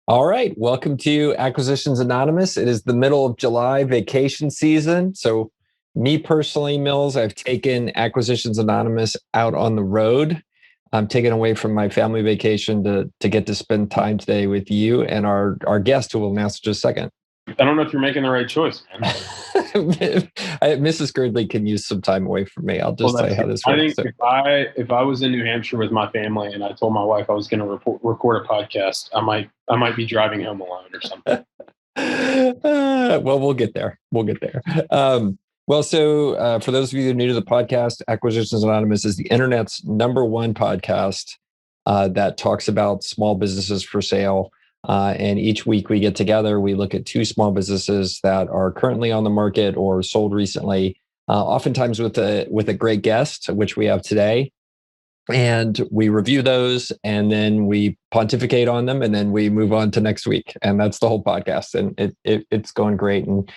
All right. Welcome to Acquisitions Anonymous. It is the middle of July vacation season. So, me personally, Mills, I've taken Acquisitions Anonymous out on the road. I'm taking away from my family vacation to get to spend time today with you and our guest, who we'll announce in just a second. I don't know if you're making the right choice, man. Mrs. Girdley can use some time away from me. I'll just tell you how this works. I think if I was in New Hampshire with my family and I told my wife I was going to record a podcast, I might be driving home alone or something. Well, we'll get there. We'll get there. For those of you who are new to the podcast, Acquisitions Anonymous is the internet's #1 podcast that talks about small businesses for sale. And each week we get together, we look at 2 small businesses that are currently on the market or sold recently, oftentimes with a great guest, which we have today. And we review those, and then we pontificate on them, and then we move on to next week. And that's the whole podcast. And it's going great. And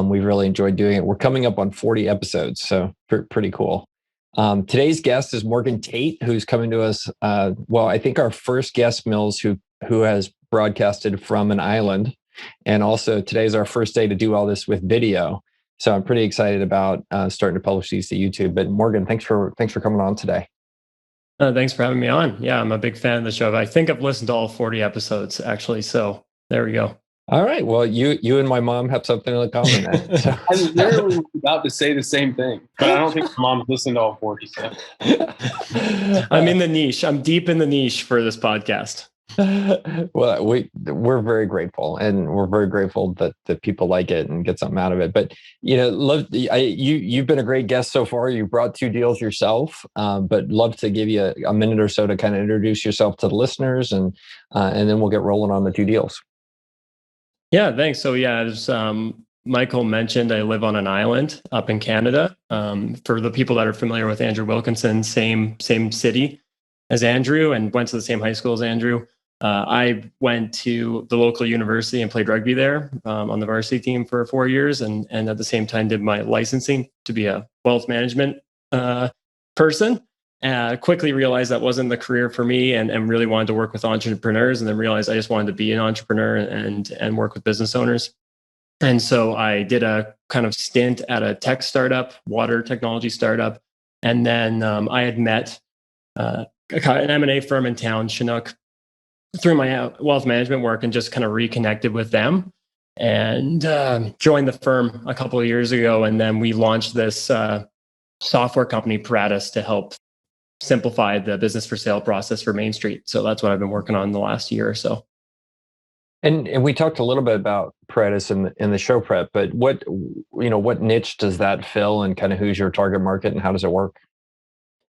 we've really enjoyed doing it. We're coming up on 40 episodes, so pretty cool. Today's guest is Morgan Tate, who's coming to us. I think our first guest, Mills, who has broadcasted from an island. And also today's our first day to do all this with video. So I'm pretty excited about starting to publish these to YouTube. But Morgan, thanks for coming on today. Thanks for having me on. Yeah, I'm a big fan of the show. I think I've listened to all 40 episodes, actually. So there we go. All right. Well, you and my mom have something in common then. So. I was literally about to say the same thing, but I don't think my mom's listened to all 40. So. I'm in the niche. I'm deep in the niche for this podcast. Well, we're very grateful, and we're very grateful that people like it and get something out of it. But you've been a great guest so far. You brought 2 deals yourself, but love to give you a minute or so to kind of introduce yourself to the listeners, and then we'll get rolling on the 2 deals. Yeah, thanks. So as Michael mentioned, I live on an island up in Canada. For the people that are familiar with Andrew Wilkinson, same city as Andrew, and went to the same high school as Andrew. I went to the local university and played rugby there on the varsity team for 4 years, and at the same time did my licensing to be a wealth management person. Quickly realized that wasn't the career for me, and really wanted to work with entrepreneurs, and then realized I just wanted to be an entrepreneur and work with business owners. And so I did a kind of stint at a tech startup, water technology startup. And then I had met an M&A firm in town, Chinook, through my wealth management work, and just kind of reconnected with them and joined the firm a couple of years ago. And then we launched this software company, Paratus, to help simplify the business for sale process for Main Street. So that's what I've been working on the last year or so. And we talked a little bit about Paratus in the show prep, but what niche does that fill, and kind of who's your target market, and how does it work?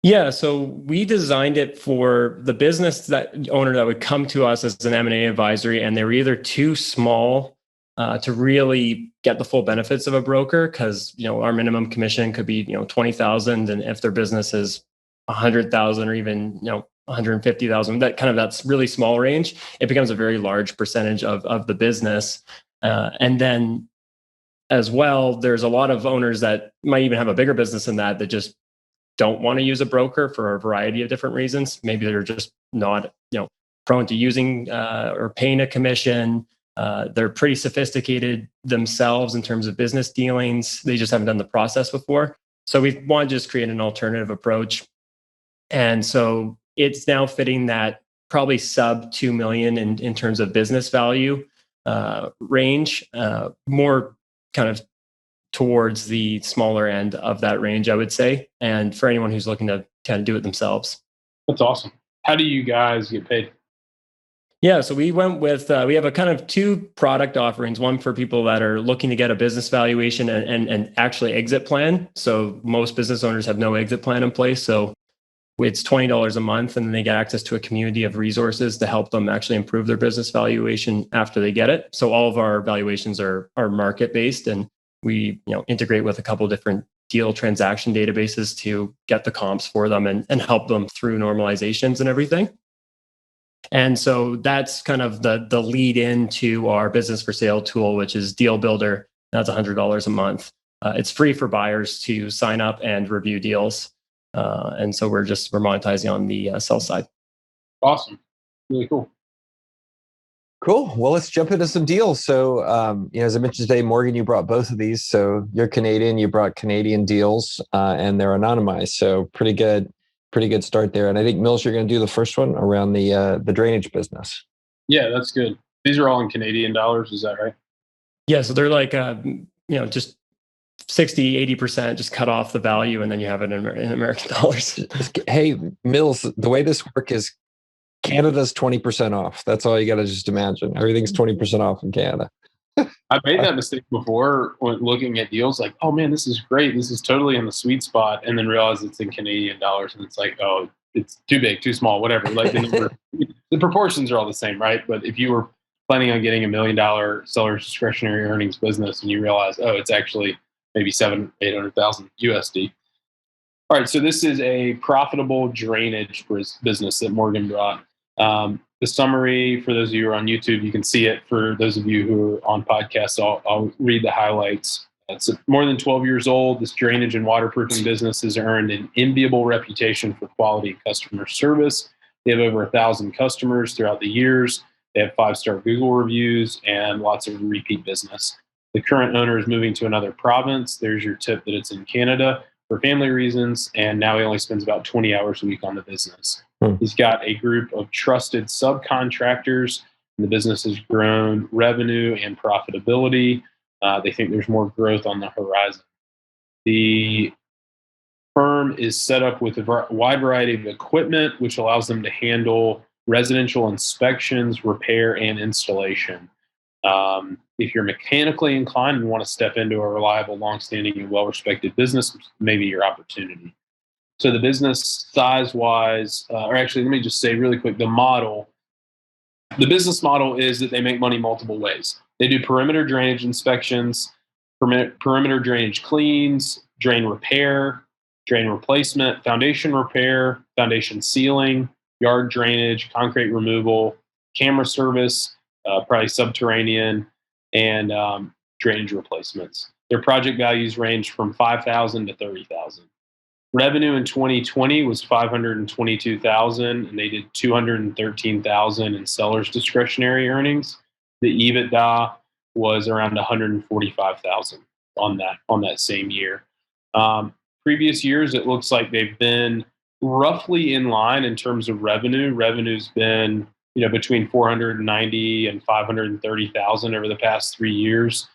Yeah, so we designed it for the business owner that would come to us as an M&A advisory, and they were either too small to really get the full benefits of a broker, because our minimum commission could be $20,000, and if their business is $100,000 or even $150,000, that's really small range, it becomes a very large percentage of the business. And then as well, there's a lot of owners that might even have a bigger business than that just don't want to use a broker for a variety of different reasons. Maybe they're just not, prone to using or paying a commission. They're pretty sophisticated themselves in terms of business dealings. They just haven't done the process before. So we want to just create an alternative approach. And so it's now fitting that probably sub 2 million in terms of business value range, more kind of towards the smaller end of that range, I would say. And for anyone who's looking to kind of do it themselves. That's awesome. How do you guys get paid? Yeah, so we went with, we have a kind of 2 product offerings, one for people that are looking to get a business valuation and actually exit plan. So most business owners have no exit plan in place. So it's $20 a month, and then they get access to a community of resources to help them actually improve their business valuation after they get it. So all of our valuations are market-based, and we integrate with a couple of different deal transaction databases to get the comps for them and help them through normalizations and everything. And so that's kind of the lead into our business for sale tool, which is Deal Builder. That's $100 a month. It's free for buyers to sign up and review deals. And so we're monetizing on the sell side. Awesome. Really cool. Cool. Well, let's jump into some deals. So, as I mentioned today, Morgan, you brought both of these. So you're Canadian, you brought Canadian deals, and they're anonymized. So pretty good start there. And I think Mills, you're going to do the first one around the drainage business. Yeah, that's good. These are all in Canadian dollars. Is that right? Yeah. So they're like, just 60-80% just cut off the value, and then you have it in American dollars. Hey, Mills, the way this works is Canada's 20% off. That's all you got to just imagine. Everything's 20% off in Canada. I've made that mistake before when looking at deals, like, oh man, this is great. This is totally in the sweet spot. And then realize it's in Canadian dollars. And it's like, oh, it's too big, too small, whatever. Like the proportions are all the same, right? But if you were planning on getting $1 million seller's discretionary earnings business and you realize, oh, it's actually maybe 700,000-800,000 USD. All right, so this is a profitable drainage business that Morgan brought. The summary, for those of you who are on YouTube, you can see it. For those of you who are on podcasts, I'll read the highlights. It's more than 12 years old. This drainage and waterproofing business has earned an enviable reputation for quality and customer service. They have over 1,000 customers throughout the years. They have 5-star Google reviews and lots of repeat business. The current owner is moving to another province. There's your tip that it's in Canada for family reasons, and now he only spends about 20 hours a week on the business. He's got a group of trusted subcontractors, and the business has grown revenue and profitability. They think there's more growth on the horizon. The firm is set up with a wide variety of equipment, which allows them to handle residential inspections, repair, and installation. If you're mechanically inclined and want to step into a reliable, longstanding, and well-respected business, maybe your opportunity. So the business size-wise, or actually, let me just say really quick, the business model is that they make money multiple ways. They do perimeter drainage inspections, perimeter drainage cleans, drain repair, drain replacement, foundation repair, foundation sealing, yard drainage, concrete removal, camera service, probably subterranean, and drainage replacements. Their project values range from $5,000 to $30,000. Revenue in 2020 was $522,000, and they did $213,000 in sellers' discretionary earnings. The EBITDA was around $145,000 on that same year. Previous years, it looks like they've been roughly in line in terms of revenue. Revenue's been between $490,000 and $530,000 over the past 3 years,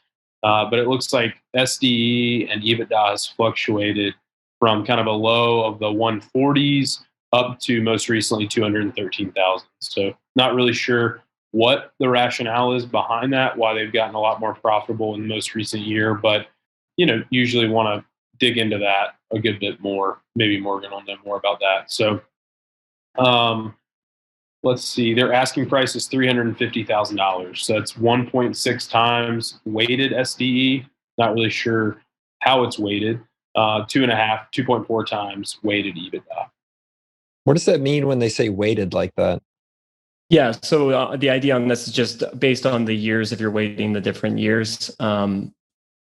but it looks like SDE and EBITDA has fluctuated from kind of a low of the 140s up to most recently 213,000. So not really sure what the rationale is behind that, why they've gotten a lot more profitable in the most recent year, but usually want to dig into that a good bit more. Maybe Morgan will know more about that. So let's see, their asking price is $350,000. So that's 1.6 times weighted SDE. Not really sure how it's weighted. 2.4 times weighted EBITDA. What does that mean when they say weighted like that? Yeah, so the idea on this is just based on the years. If you're weighting the different years,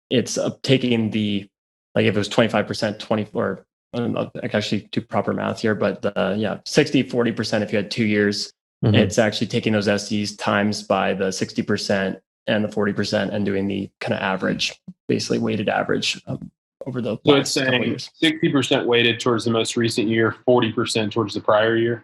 it's taking the, like if it was 25%, 24. I actually do proper math here, but 60-40% if you had 2 years. Mm-hmm. It's actually taking those SDs times by the 60% and the 40% and doing the kind of average, basically weighted average over the so it's saying 60% weighted towards the most recent year, 40% towards the prior year.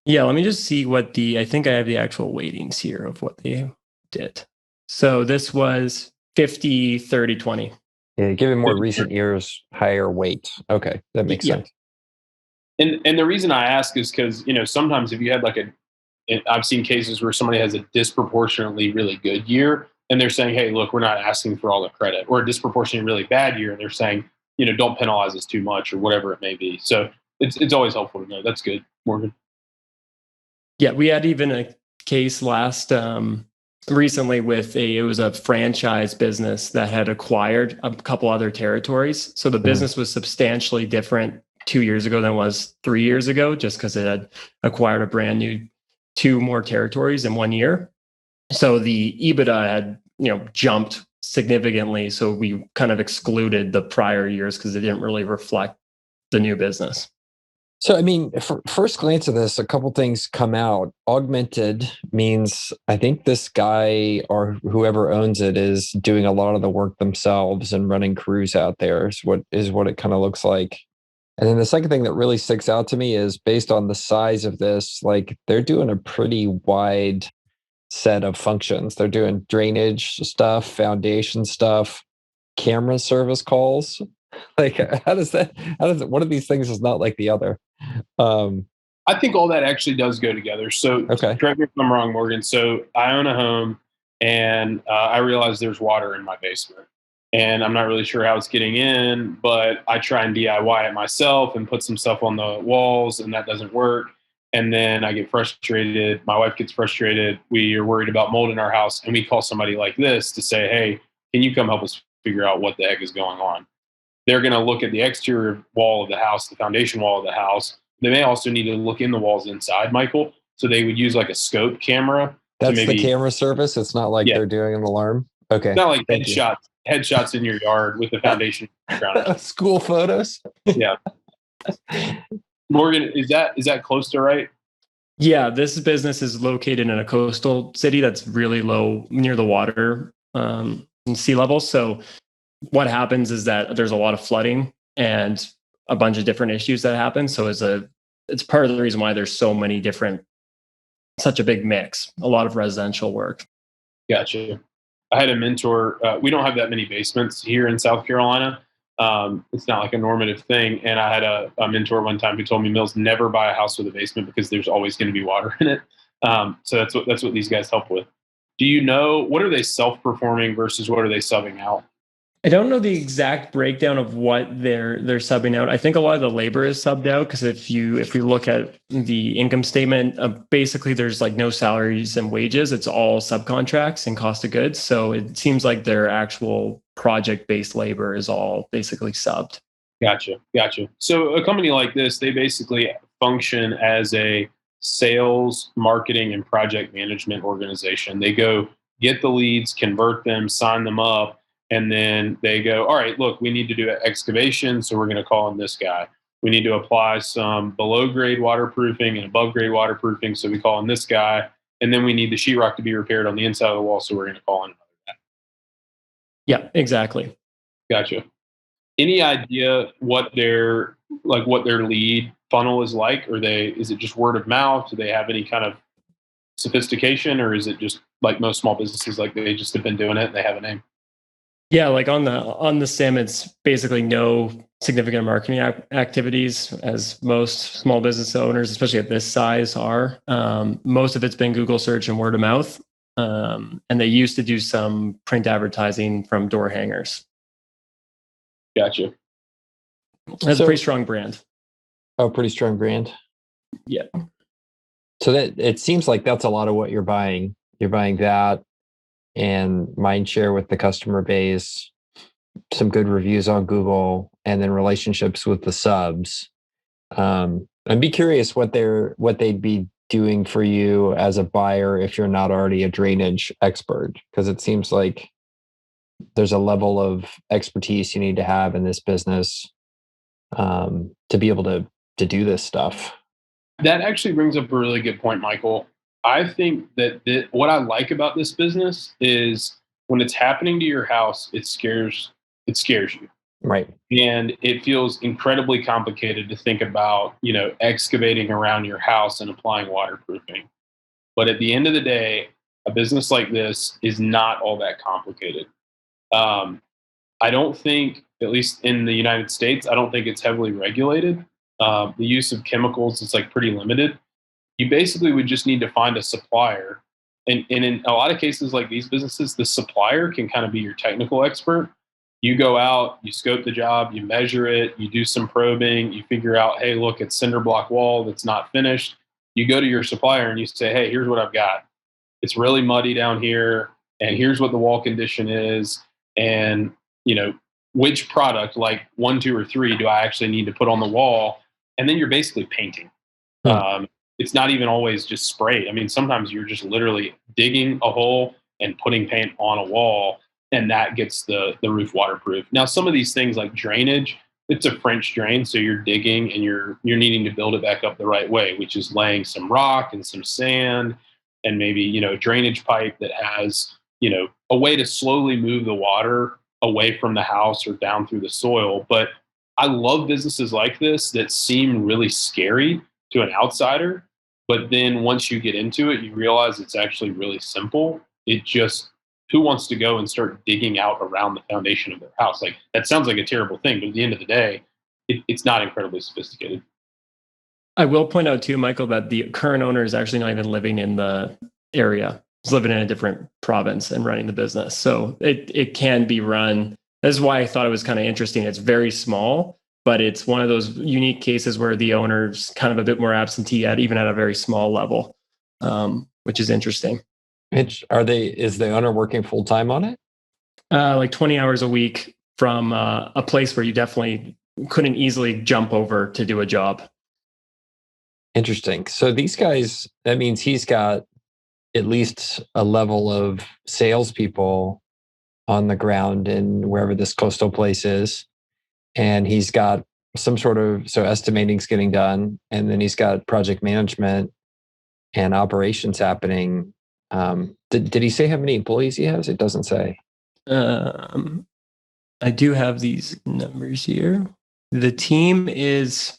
Yeah, let me just see what I think I have the actual weightings here of what they did. So this was 50, 30, 20. Yeah, given more recent years, higher weight. Okay, that makes sense. And the reason I ask is because sometimes if you had I've seen cases where somebody has a disproportionately really good year, and they're saying, hey, look, we're not asking for all the credit, or a disproportionately really bad year, and they're saying, don't penalize us too much, or whatever it may be. So it's always helpful to know. That's good, Morgan. Yeah, we had even a case recently with it was a franchise business that had acquired a couple other territories. So the business was substantially different 2 years ago than it was 3 years ago, just because it had acquired a brand new 2 more territories in 1 year. So the EBITDA had, jumped significantly. So we kind of excluded the prior years because it didn't really reflect the new business. So, I mean, first glance of this, a couple things come out. Augmented means I think this guy or whoever owns it is doing a lot of the work themselves and running crews out there is what it kind of looks like. And then the second thing that really sticks out to me is based on the size of this, like they're doing a pretty wide set of functions. They're doing drainage stuff, foundation stuff, camera service calls. Like, how does one of these things is not like the other? Um, I think all that actually does go together. So okay. correct me if I'm wrong, Morgan. So I own a home, and I realize there's water in my basement, and I'm not really sure how it's getting in, but I try and DIY it myself and put some stuff on the walls, and that doesn't work. And then I get frustrated. My wife gets frustrated. We are worried about mold in our house, and we call somebody like this to say, "Hey, can you come help us figure out what the heck is going on?" They're going to look at the exterior wall of the house, the foundation wall of the house. They may also need to look in the walls inside, Michael. So they would use like a scope camera. That's maybe, the camera service. It's not like they're doing an alarm. Okay. Not like headshots in your yard with the foundation background. School photos. Yeah. Morgan, is that close to right? Yeah, this business is located in a coastal city that's really low near the water and sea level. So what happens is that there's a lot of flooding and a bunch of different issues that happen. So it's part of the reason why there's such a big mix, a lot of residential work. Gotcha. I had a mentor. We don't have that many basements here in South Carolina. It's not like a normative thing. And I had a mentor one time who told me, Mills, never buy a house with a basement because there's always going to be water in it. So that's what these guys help with. Do you know, what are they self-performing versus what are they subbing out? I don't know the exact breakdown of what they're subbing out. I think a lot of the labor is subbed out because if we look at the income statement, basically there's like no salaries and wages. It's all subcontracts and cost of goods. So it seems like their actual project-based labor is all basically subbed. Gotcha. So a company like this, they basically function as a sales, marketing, and project management organization. They go get the leads, convert them, sign them up, and then they go, all right, look, we need to do an excavation, so we're going to call in this guy. We need to apply some below grade waterproofing and above grade waterproofing, so we call in this guy. And then we need the sheetrock to be repaired on the inside of the wall, so we're going to call in another guy. Yeah, exactly. Gotcha. Any idea what their lead funnel is like? Is it just word of mouth? Do they have any kind of sophistication, or is it just like most small businesses, like they just have been doing it and they have a name? Yeah, like on the sim, it's basically no significant marketing activities, as most small business owners, especially at this size, are. Most of it's been Google search and word of mouth, and they used to do some print advertising from door hangers. Gotcha. That's a pretty strong brand. Oh, pretty strong brand. Yeah. So that it seems like that's a lot of what you're buying. You're buying that and mind share with the customer base, some good reviews on Google, and then relationships with the subs. I'd be curious what they'd be doing for you as a buyer if you're not already a drainage expert, because it seems like there's a level of expertise you need to have in this business to be able to do this stuff. That actually brings up a really good point, Michael. I think that what I like about this business is when it's happening to your house, it scares you. Right. And it feels incredibly complicated to think about, excavating around your house and applying waterproofing. But at the end of the day, a business like this is not all that complicated. I don't think, at least in the United States, I don't think it's heavily regulated. The use of chemicals is like pretty limited. You basically would just need to find a supplier. And in a lot of cases like these businesses, the supplier can kind of be your technical expert. You go out, you scope the job, you measure it, you do some probing, you figure out, hey, look, it's cinder block wall that's not finished. You go to your supplier and you say, hey, here's what I've got. It's really muddy down here, and here's what the wall condition is. And, which product, like 1, 2, or 3, do I actually need to put on the wall? And then you're basically painting. It's not even always just spray. I mean, sometimes you're just literally digging a hole and putting paint on a wall, and that gets the roof waterproof. Now, some of these things like drainage, it's a French drain, so you're digging and you're needing to build it back up the right way, which is laying some rock and some sand and maybe, a drainage pipe that has, a way to slowly move the water away from the house or down through the soil. But I love businesses like this that seem really scary to an outsider, but then once you get into it, you realize it's actually really simple. It just, who wants to go and start digging out around the foundation of their house? Like, that sounds like a terrible thing, but at the end of the day, it's not incredibly sophisticated. I will point out too, Michael, that the current owner is actually not even living in the area. He's living in a different province and running the business. So it can be run. That's why I thought it was kind of interesting. It's very small, but it's one of those unique cases where the owner's kind of a bit more absentee even at a very small level, which is interesting. Is the owner working full time on it? Like 20 hours a week from a place where you definitely couldn't easily jump over to do a job. Interesting. So these guys, that means he's got at least a level of salespeople on the ground in wherever this coastal place is. And he's got some sort of, so estimating's getting done. And then he's got project management and operations happening. Did he say how many employees he has? It doesn't say. I do have these numbers here. The team is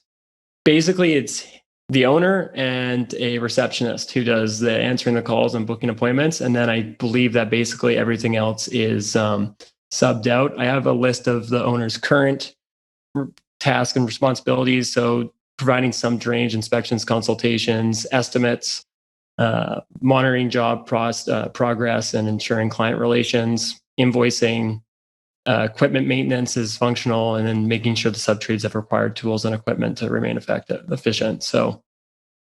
basically, it's the owner and a receptionist who does the answering the calls and booking appointments. And then I believe that basically everything else is subbed out. I have a list of the owner's current tasks and responsibilities. So providing some drainage inspections, consultations, estimates, monitoring job progress and ensuring client relations, invoicing, equipment maintenance is functional, and then making sure the subtrades have required tools and equipment to remain efficient. So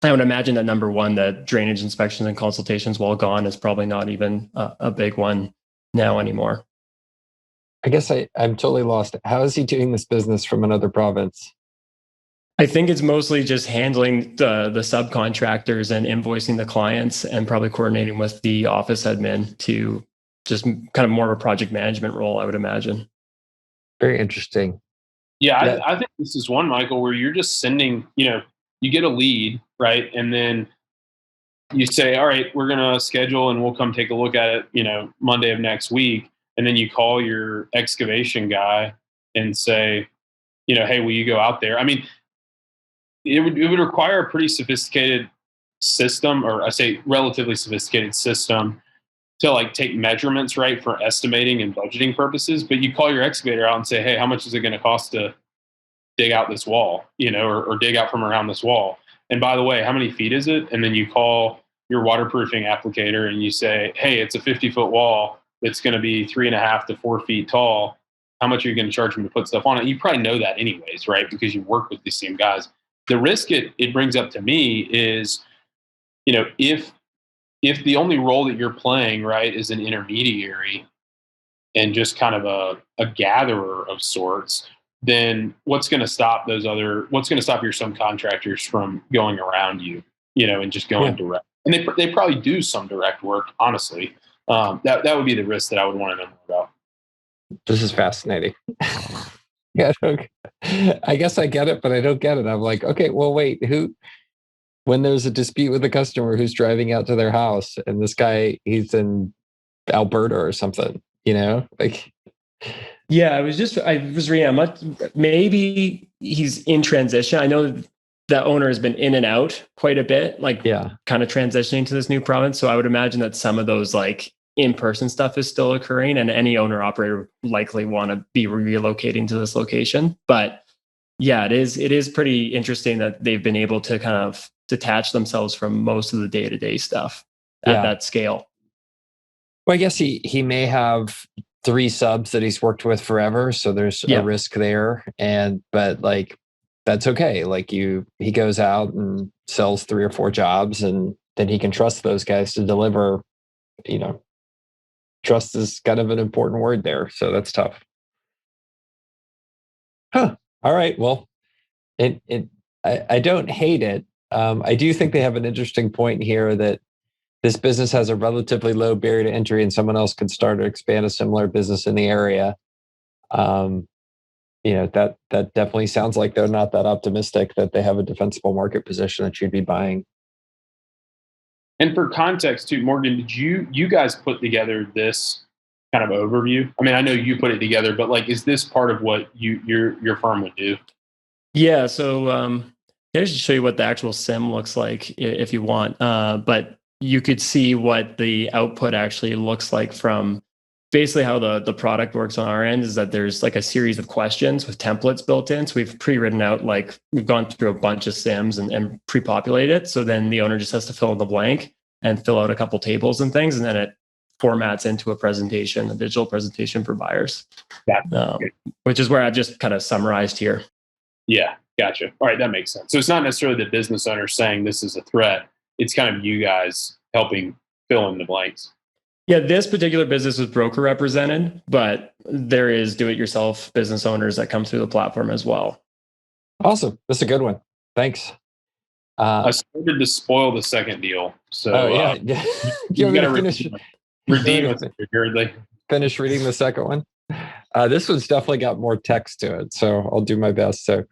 I would imagine that number one, that drainage inspections and consultations, while gone, is probably not even a big one now anymore. I guess I'm totally lost. How is he doing this business from another province? I think it's mostly just handling the subcontractors and invoicing the clients and probably coordinating with the office admin to just kind of more of a project management role, I would imagine. Very interesting. Yeah, I think this is one, Michael, where you're just sending, you get a lead, right? And then you say, all right, we're going to schedule and we'll come take a look at it, Monday of next week. And then you call your excavation guy and say, hey, will you go out there? I mean, it would require a pretty sophisticated system, or I say relatively sophisticated system, to like take measurements, right, for estimating and budgeting purposes. But you call your excavator out and say, hey, how much is it going to cost to dig out this wall, or dig out from around this wall? And by the way, how many feet is it? And then you call your waterproofing applicator and you say, hey, it's a 50-foot wall that's going to be 3.5 to 4 feet tall. How much are you going to charge them to put stuff on it? You probably know that anyways, right? Because you work with these same guys. The risk it brings up to me is, if the only role that you're playing, right, is an intermediary and just kind of a gatherer of sorts, then what's going to stop your subcontractors from going around you, and just going direct? And they probably do some direct work, honestly. That would be the risk that I would want to know more about. This is fascinating. Yeah, I guess I get it, but I don't get it. I'm like, okay, well, wait, when there's a dispute with a customer who's driving out to their house and this guy, he's in Alberta or something, like. Yeah, I was reading maybe he's in transition. I know the owner has been in and out quite a bit, kind of transitioning to this new province. So I would imagine that some of those like in-person stuff is still occurring, and any owner operator likely want to be relocating to this location. But yeah, it is pretty interesting that they've been able to kind of detach themselves from most of the day-to-day stuff at that scale. Well, I guess he may have 3 subs that he's worked with forever, so there's a risk there. But like, that's okay. Like he goes out and sells 3 or 4 jobs, and then he can trust those guys to deliver. Trust is kind of an important word there, so that's tough. Huh. All right. Well, I don't hate it. I do think they have an interesting point here that this business has a relatively low barrier to entry, and someone else could start to expand a similar business in the area. that definitely sounds like they're not that optimistic that they have a defensible market position that you'd be buying. And for context too, Morgan, did you guys put together this kind of overview? I mean, I know you put it together, but like, is this part of what your firm would do? Yeah. So I should show you what the actual sim looks like if you want. But you could see what the output actually looks like from basically how the product works on our end is that there's like a series of questions with templates built in. So we've pre-written out, like we've gone through a bunch of sims and pre-populated it. So then the owner just has to fill in the blank and fill out a couple tables and things. And then it formats into a presentation, a digital presentation for buyers, which is where I've just kind of summarized here. Yeah, gotcha. All right, that makes sense. So it's not necessarily the business owner saying this is a threat. It's kind of you guys helping fill in the blanks. Yeah, this particular business was broker represented, but there is do-it-yourself business owners that come through the platform as well. Awesome. That's a good one. Thanks. I started to spoil the second deal. So yeah. You got to redeem it. Finish reading the second one. This one's definitely got more text to it, so I'll do my best. So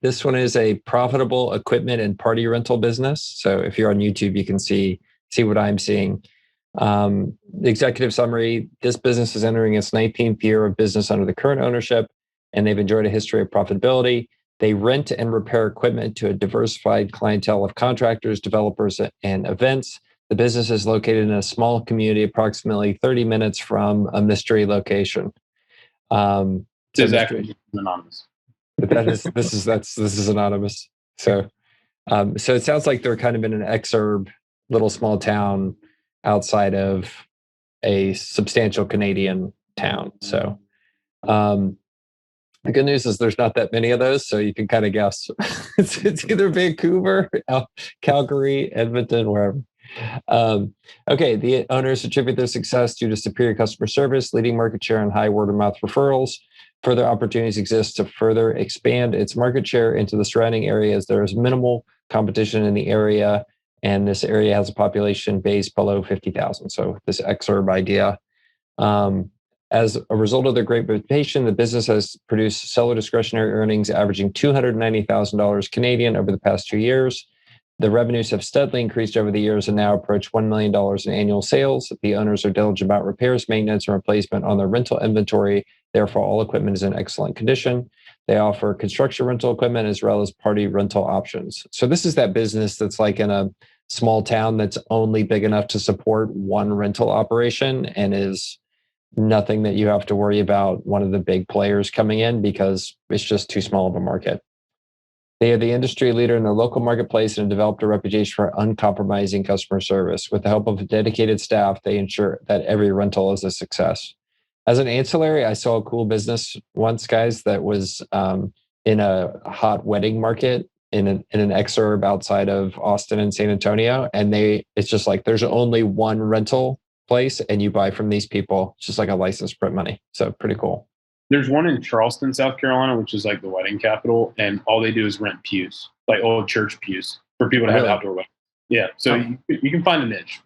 this one is a profitable equipment and party rental business. So if you're on YouTube, you can see what I'm seeing. The executive summary: this business is entering its 19th year of business under the current ownership, and they've enjoyed a history of profitability. They rent and repair equipment to a diversified clientele of contractors, developers, and events. The business is located in a small community, approximately 30 minutes from a mystery location. This is actually anonymous. This is anonymous. So it sounds like they're kind of in an exurb, little small town outside of a substantial Canadian town. So the good news is there's not that many of those, so you can kind of guess. It's either Vancouver, Calgary, Edmonton, wherever. Okay, the owners attribute their success due to superior customer service, leading market share, and high word-of-mouth referrals. Further opportunities exist to further expand its market share into the surrounding areas. There is minimal competition in the area, and this area has a population base below 50,000. So this exurb idea. As a result of their great reputation, the business has produced stellar discretionary earnings averaging $290,000 Canadian over the past 2 years. The revenues have steadily increased over the years and now approach $1 million in annual sales. The owners are diligent about repairs, maintenance, and replacement on their rental inventory. Therefore, all equipment is in excellent condition. They offer construction rental equipment as well as party rental options. So this is that business that's like in a small town that's only big enough to support one rental operation and is nothing that you have to worry about one of the big players coming in because it's just too small of a market. They are the industry leader in their local marketplace and have developed a reputation for uncompromising customer service. With the help of a dedicated staff, they ensure that every rental is a success. As an ancillary, I saw a cool business once, guys, that was in a hot wedding market in an exurb outside of Austin and San Antonio. And it's just like there's only one rental place and you buy from these people. It's just like a license to print money. So pretty cool. There's one in Charleston, South Carolina, which is like the wedding capital, and all they do is rent pews, like old church pews, for people to have outdoor weddings. Yeah, so you can find a niche.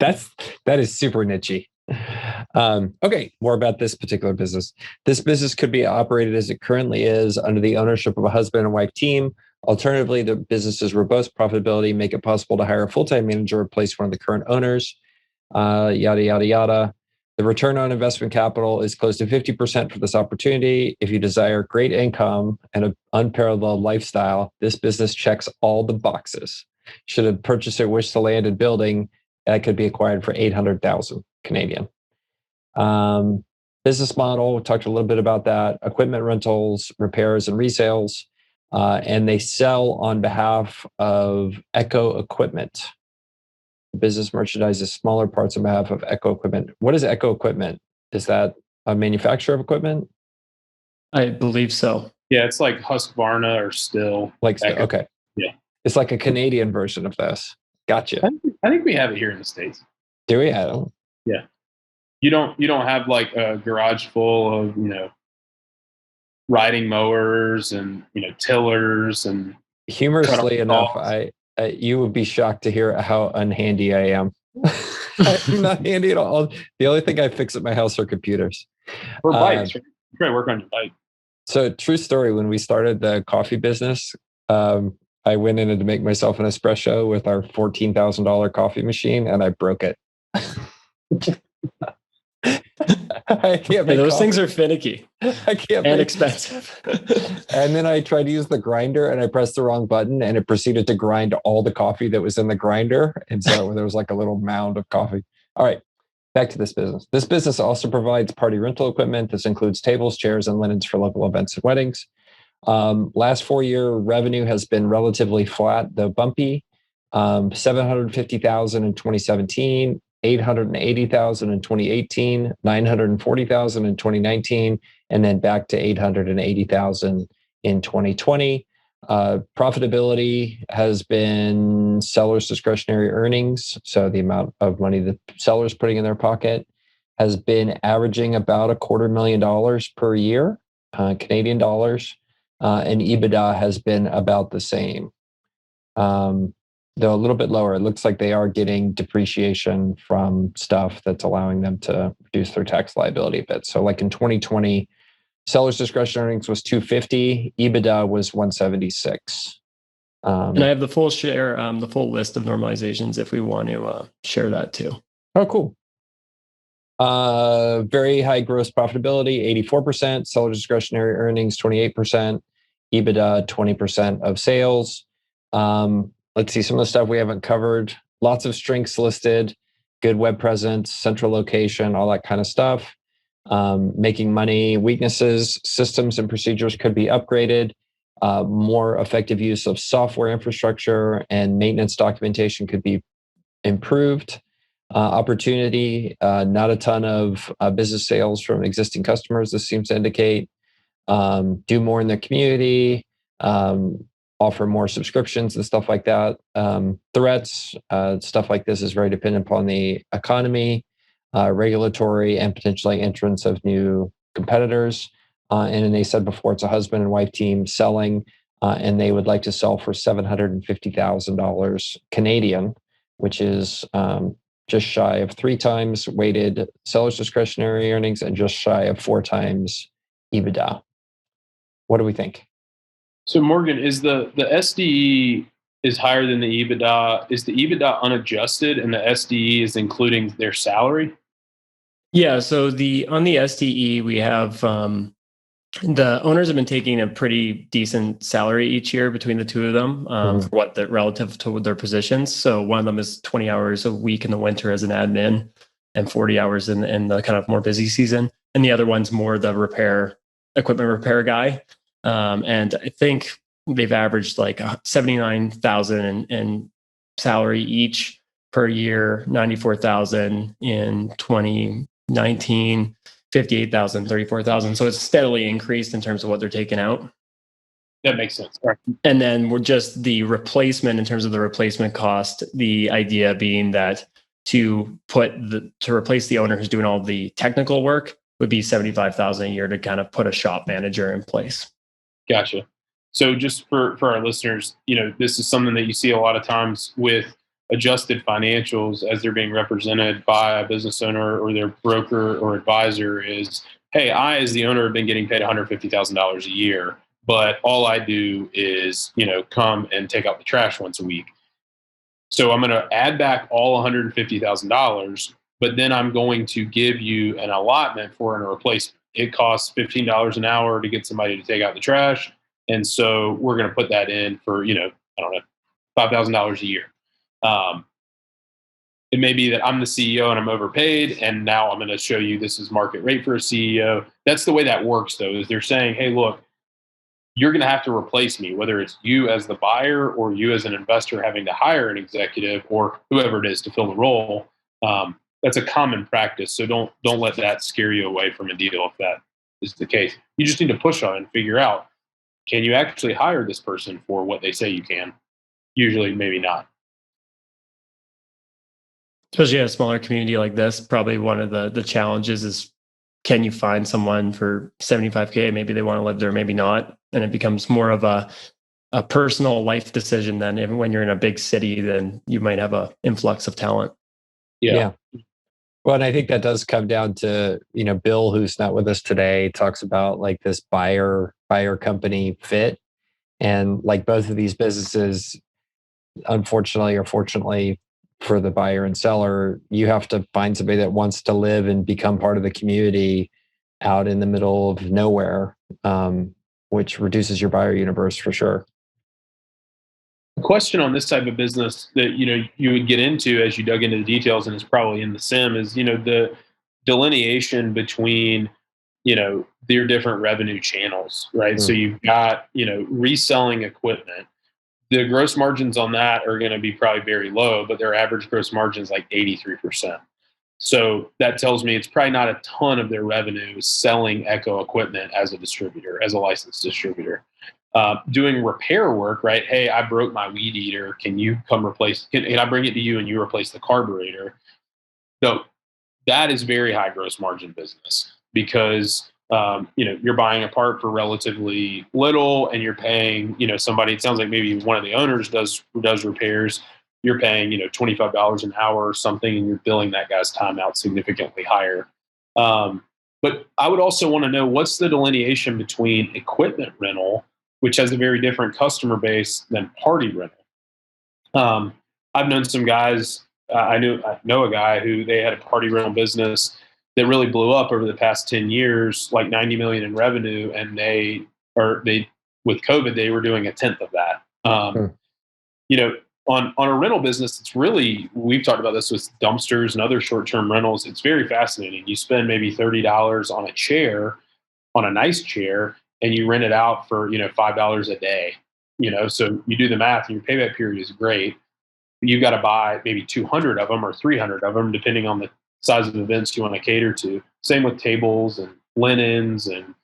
that is super niche-y. Okay, more about this particular business. This business could be operated as it currently is under the ownership of a husband and wife team. Alternatively, the business's robust profitability make it possible to hire a full-time manager or replace one of the current owners. Yada, yada, yada. The return on investment capital is close to 50% for this opportunity. If you desire great income and an unparalleled lifestyle, this business checks all the boxes. Should a purchaser wish to land and building, that could be acquired for 800,000 Canadian. Business model, we talked a little bit about that. Equipment rentals, repairs, and resales. And they sell on behalf of Echo Equipment. Business merchandises smaller parts on behalf of Echo Equipment. What is Echo Equipment? Is that a manufacturer of equipment? I believe so. Yeah, it's like Husqvarna or Stihl. Okay. Yeah. It's like a Canadian version of this. Gotcha. I think we have it here in the States. Do we? I don't. Yeah. You don't have like a garage full of, riding mowers and, tillers and. Humorously enough, you would be shocked to hear how unhandy I am. I'm not handy at all. The only thing I fix at my house are computers. Or bikes, right? Probably work on your bike. So true story, when we started the coffee business, I went in to make myself an espresso with our $14,000 coffee machine and I broke it. I can't make Those coffee. things are finicky. I can't and make expensive. And then I tried to use the grinder and I pressed the wrong button and it proceeded to grind all the coffee that was in the grinder. And so there was like a little mound of coffee. All right, back to this business. This business also provides party rental equipment. This includes tables, chairs, and linens for local events and weddings. Last 4-year revenue has been relatively flat, though bumpy. 750,000 in 2017, 880,000 in 2018, 940,000 in 2019, and then back to 880,000 in 2020. Profitability has been sellers' discretionary earnings, so the amount of money the sellers putting in their pocket has been averaging about $250,000 per year, Canadian dollars, and EBITDA has been about the same. Though a little bit lower. It looks like they are getting depreciation from stuff that's allowing them to reduce their tax liability a bit. So like in 2020, sellers' discretionary earnings was 250, EBITDA was 176. And I have the full the full list of normalizations if we want to share that too. Oh, cool. Very high gross profitability, 84%, sellers' discretionary earnings, 28%, EBITDA, 20% of sales. Let's see some of the stuff we haven't covered. Lots of strengths listed, good web presence, central location, all that kind of stuff. Making money. Weaknesses, systems and procedures could be upgraded. More effective use of software infrastructure and maintenance documentation could be improved. Opportunity, not a ton of business sales from existing customers, this seems to indicate. Do more in the community. Offer more subscriptions and stuff like that. Threats, stuff like this is very dependent upon the economy, regulatory, and potentially entrance of new competitors. And then they said before, it's a husband and wife team selling, and they would like to sell for $750,000 Canadian, which is just shy of 3 times weighted sellers' discretionary earnings and just shy of 4 times EBITDA. What do we think? So Morgan, is the SDE is higher than the EBITDA? Is the EBITDA unadjusted and the SDE is including their salary? Yeah. So on the SDE, we have the owners have been taking a pretty decent salary each year between the two of them for what the relative to their positions. So one of them is 20 hours a week in the winter as an admin and 40 hours in the kind of more busy season. And the other one's more the equipment repair guy. And I think they've averaged like 79,000 in salary each per year, 94,000 in 2019, 58,000, 34,000. So it's steadily increased in terms of what they're taking out. That makes sense. Right. And then we're just the replacement in terms of the replacement cost, the idea being that to replace the owner who's doing all the technical work would be 75,000 a year to kind of put a shop manager in place. Gotcha. So just for our listeners, this is something that you see a lot of times with adjusted financials as they're being represented by a business owner or their broker or advisor is, hey, I, as the owner, have been getting paid $150,000 a year, but all I do is, come and take out the trash once a week. So I'm going to add back all $150,000, but then I'm going to give you an allotment for a replacement. It costs $15 an hour to get somebody to take out the trash. And so we're going to put that in for, $5,000 a year. It may be that I'm the CEO and I'm overpaid, and now I'm going to show you this is market rate for a CEO. That's the way that works, though, is they're saying, hey, look, you're going to have to replace me, whether it's you as the buyer or you as an investor having to hire an executive or whoever it is to fill the role. That's a common practice. So don't let that scare you away from a deal if that is the case. You just need to push on it and figure out, can you actually hire this person for what they say you can? Usually, maybe not. Especially in a smaller community like this, probably one of the challenges is, can you find someone for $75K? Maybe they want to live there, maybe not. And it becomes more of a personal life decision than when you're in a big city, then you might have an influx of talent. Yeah. Well, Well, and I think that does come down to, Bill, who's not with us today, talks about like this buyer company fit. And like both of these businesses, unfortunately or fortunately for the buyer and seller, you have to find somebody that wants to live and become part of the community out in the middle of nowhere, which reduces your buyer universe for sure. The question on this type of business that you would get into as you dug into the details, and it's probably in the sim, is the delineation between their different revenue channels, right? So you've got reselling equipment. The gross margins on that are going to be probably very low, but their average gross margin is like 83%. So that tells me it's probably not a ton of their revenue selling Echo equipment as a distributor, as a licensed distributor. Doing repair work, right? Hey, I broke my weed eater. Can you come replace? Can I bring it to you and you replace the carburetor? So that is very high gross margin business because you're buying a part for relatively little, and you're paying somebody. It sounds like maybe one of the owners does repairs. You're paying $25 an hour or something, and you're billing that guy's time out significantly higher. But I would also want to know, what's the delineation between equipment rental, which has a very different customer base, than party rental. I've known some guys. I know a guy who they had a party rental business that really blew up over the past 10 years, like 90 million in revenue, and they with COVID they were doing a tenth of that. On a rental business, it's really, we've talked about this with dumpsters and other short-term rentals. It's very fascinating. You spend maybe $30 on a chair, on a nice chair, and you rent it out for $5 a day. So you do the math, and your payback period is great. You've got to buy maybe 200 of them or 300 of them, depending on the size of events you want to cater to. Same with tables and linens and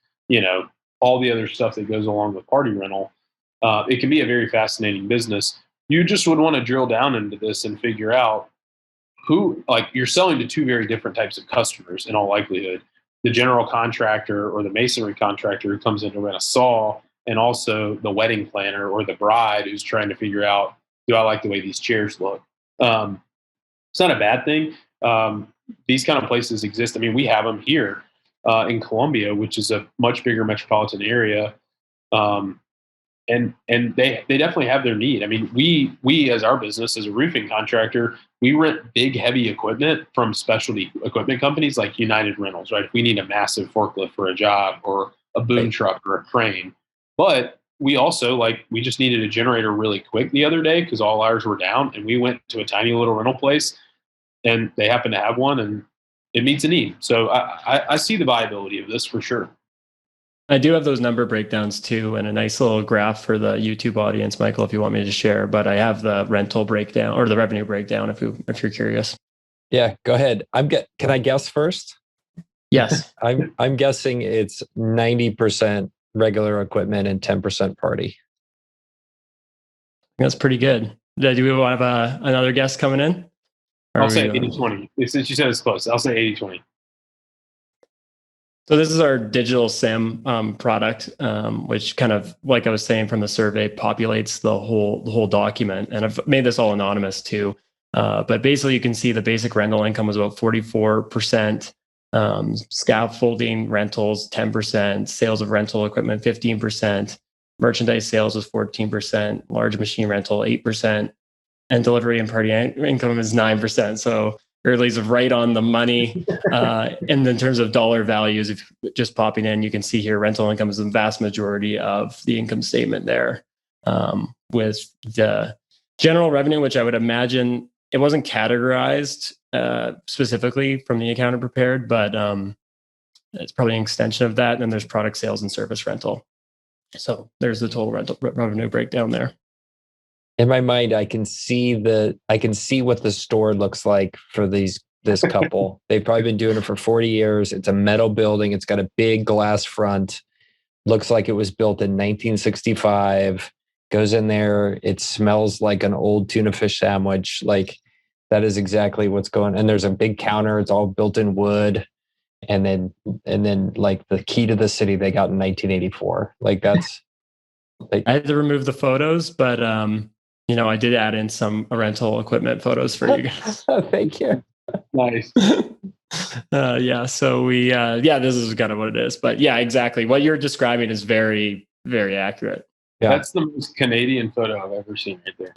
all the other stuff that goes along with party rental. It can be a very fascinating business. You just would want to drill down into this and figure out who, like, you're selling to two very different types of customers in all likelihood. The general contractor or the masonry contractor who comes in to rent a saw, and also the wedding planner or the bride who's trying to figure out, do I like the way these chairs look? It's not a bad thing. These kind of places exist. I mean, we have them here in Columbia, which is a much bigger metropolitan area. And they definitely have their need. I mean, we as our business, as a roofing contractor, we rent big, heavy equipment from specialty equipment companies like United Rentals, right? If we need a massive forklift for a job, or a boom truck, or a crane. But we also, we just needed a generator really quick the other day because all ours were down, and we went to a tiny little rental place, and they happen to have one, and it meets a need. So I see the viability of this for sure. I do have those number breakdowns too, and a nice little graph for the YouTube audience, Michael, if you want me to share. But I have the rental breakdown, or the revenue breakdown, if you're curious. Yeah, go ahead. Can I guess first? Yes. I'm guessing it's 90% regular equipment and 10% party. That's pretty good. Do we want to have another guest coming in? I'll say 80-20. Since you said it's close, I'll say 80-20. So this is our digital sim product, which kind of, like I was saying from the survey, populates the whole document. And I've made this all anonymous too. But basically, you can see the basic rental income was about 44%, scaffolding rentals 10%, sales of rental equipment 15%, merchandise sales was 14%, large machine rental 8%, and delivery and party income is 9%. So Early's right on the money. And in terms of dollar values, if just popping in, you can see here rental income is the vast majority of the income statement there, with the general revenue, which I would imagine it wasn't categorized specifically from the accountant prepared, but it's probably an extension of that. And then there's product sales and service rental. So there's the total rental revenue breakdown there. In my mind, I can see what the store looks like for this couple. They've probably been doing it for 40 years. It's a metal building. It's got a big glass front. Looks like it was built in 1965. Goes in there. It smells like an old tuna fish sandwich. Like, that is exactly what's going. And there's a big counter. It's all built in wood. And then like the key to the city they got in 1984. Like, that's. I had to remove the photos, but I did add in some rental equipment photos for you guys. Thank you. Nice. Yeah. So this is kind of what it is. But yeah, exactly. What you're describing is very, very accurate. Yeah. That's the most Canadian photo I've ever seen right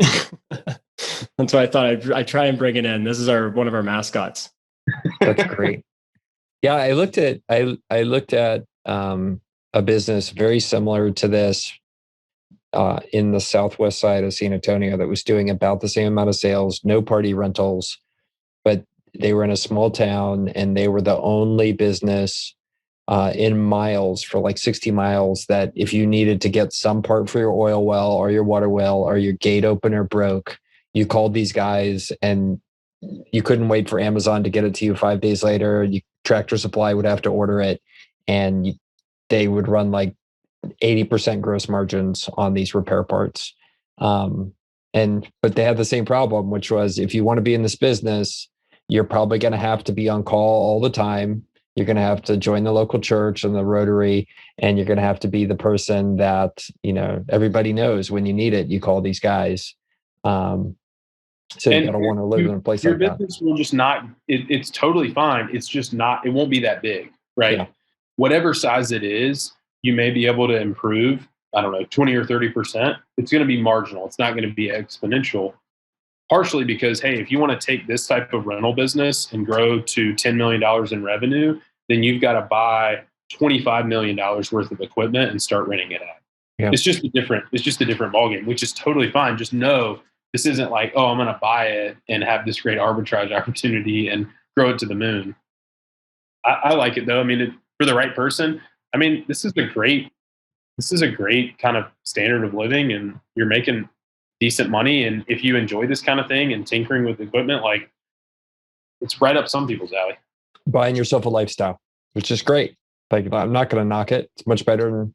there. That's why I thought I'd try and bring it in. This is one of our mascots. That's great. Yeah, I looked at a business very similar to this in the southwest side of San Antonio that was doing about the same amount of sales, no party rentals, but they were in a small town and they were the only business in miles for like 60 miles that if you needed to get some part for your oil well or your water well or your gate opener broke, you called these guys and you couldn't wait for Amazon to get it to you 5 days later. Tractor Supply would have to order it, and they would run like 80% gross margins on these repair parts. But they had the same problem, which was if you want to be in this business, you're probably going to have to be on call all the time. You're going to have to join the local church and the Rotary, and you're going to have to be the person that, everybody knows when you need it, you call these guys. So you're going to want to live in a place like that. Your business will just not, it's totally fine. It's just not, it won't be that big, right? Yeah. Whatever size it is, you may be able to improve, 20 or 30%. It's going to be marginal. It's not going to be exponential. Partially because, hey, if you want to take this type of rental business and grow to $10 million in revenue, then you've got to buy $25 million worth of equipment and start renting it out. Yeah. It's just a different ballgame, which is totally fine. Just know this isn't like, oh, I'm going to buy it and have this great arbitrage opportunity and grow it to the moon. I like it though. For the right person, this is a great kind of standard of living, and you're making decent money. And if you enjoy this kind of thing and tinkering with equipment, like, it's right up some people's alley. Buying yourself a lifestyle, which is great. Like, I'm not going to knock it. It's much better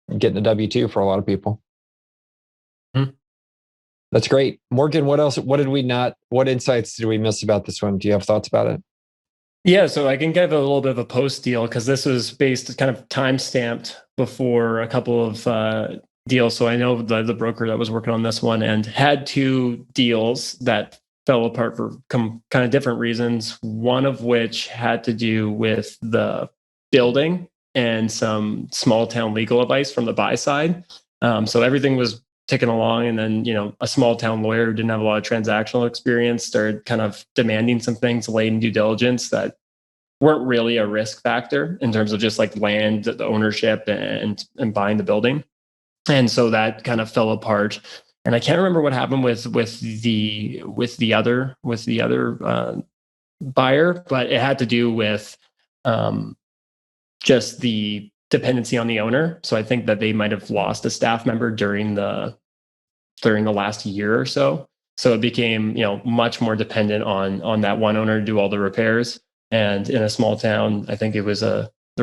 than getting a W-2 for a lot of people. That's great. Morgan, what else? What insights did we miss about this one? Do you have thoughts about it? Yeah, so I can give a little bit of a post deal because this was based kind of time stamped before a couple of deals. So I know the broker that was working on this one and had 2 deals that fell apart for kind of different reasons. One of which had to do with the building and some small town legal advice from the buy side. So everything was ticking along, and then a small town lawyer who didn't have a lot of transactional experience started kind of demanding some things late in due diligence that weren't really a risk factor in terms of just like land, the ownership, and buying the building. And so that kind of fell apart. And I can't remember what happened with the other buyer, but it had to do with just the dependency on the owner. So I think that they might have lost a staff member during the last year or so. So it became, much more dependent on that one owner to do all the repairs. And in a small town, I think there was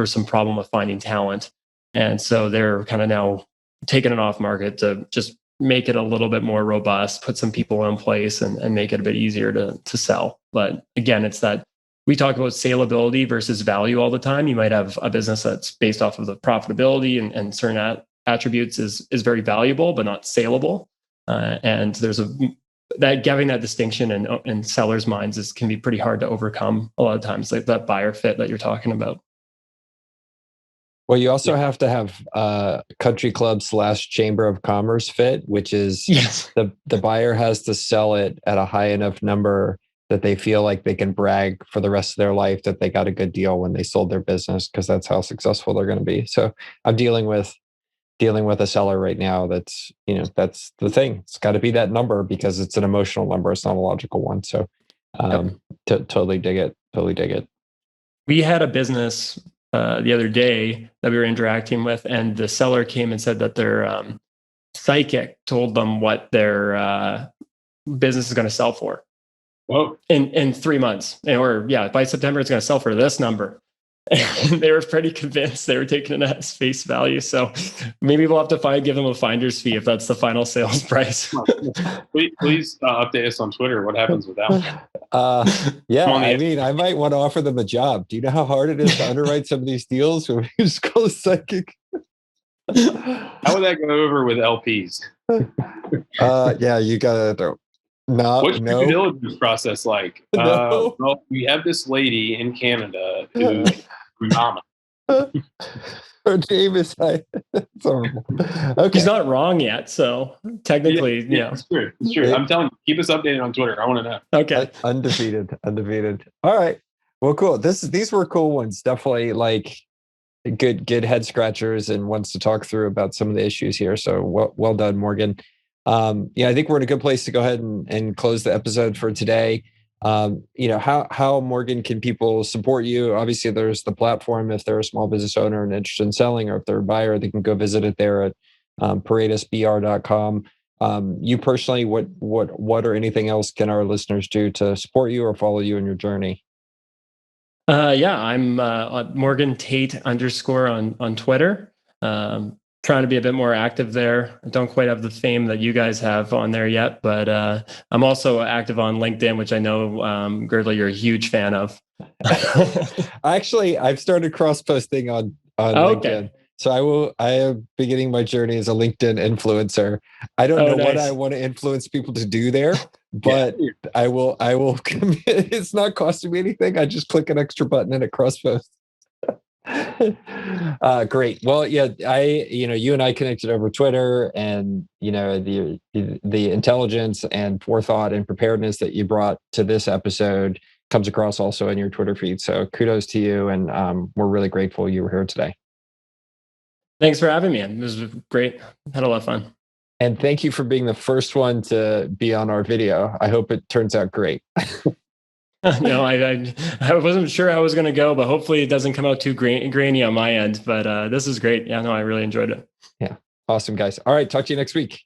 some problem with finding talent. And so they're kind of now taking it off market to just make it a little bit more robust, put some people in place and make it a bit easier to sell. But again, it's that we talk about salability versus value all the time. You might have a business that's based off of the profitability and certain attributes is very valuable, but not saleable. And there's having that distinction in sellers' minds can be pretty hard to overcome a lot of times, like that buyer fit that you're talking about. Well, you also have to have country club / chamber of commerce fit, which is yes. the buyer has to sell it at a high enough number that they feel like they can brag for the rest of their life that they got a good deal when they sold their business, because that's how successful they're going to be. So I'm dealing with a seller right now that's the thing. It's got to be that number because it's an emotional number. It's not a logical one. So totally dig it. We had a business the other day that we were interacting with, and the seller came and said that their psychic told them what their business is going to sell for. Whoa. In 3 months, by September it's going to sell for this number. And they were pretty convinced. They were taking it at face value. So maybe we'll have to give them a finder's fee if that's the final sales price. Please update us on Twitter. What happens with that one? I might want to offer them a job. Do you know how hard it is to underwrite some of these deals when you just call a psychic? How would that go over with LPs? You got to. No, What's your no. due diligence process like? No. Well, we have this lady in Canada who mama. Her name is it's horrible. Okay. He's not wrong yet, so technically, It's true. It's true. I'm telling you, keep us updated on Twitter. I want to know. Okay. Undefeated. All right. Well, cool. These were cool ones. Definitely like good head scratchers and ones to talk through about some of the issues here. So well done, Morgan. I think we're in a good place to go ahead and close the episode for today. How Morgan, can people support you? Obviously, there's the platform if they're a small business owner and interested in selling, or if they're a buyer, they can go visit it there at paratusbr.com. You personally, what or anything else can our listeners do to support you or follow you in your journey? I'm Morgan Tate _ on Twitter. Trying to be a bit more active there. I don't quite have the fame that you guys have on there yet, but I'm also active on LinkedIn, which I know, Girdler, you're a huge fan of. Actually, I've started cross-posting on LinkedIn. So I am beginning my journey as a LinkedIn influencer. I don't know what I want to influence people to do there, but I will commit. It's not costing me anything. I just click an extra button and it cross-posts. Great. Well, you and I connected over Twitter, and the intelligence and forethought and preparedness that you brought to this episode comes across also in your Twitter feed. So kudos to you, and we're really grateful you were here today. Thanks for having me. It was great. Had a lot of fun. And thank you for being the first one to be on our video. I hope it turns out great. No, I wasn't sure how it was going to go, but hopefully it doesn't come out too grainy on my end. But this is great. Yeah, no, I really enjoyed it. Yeah. Awesome, guys. All right. Talk to you next week.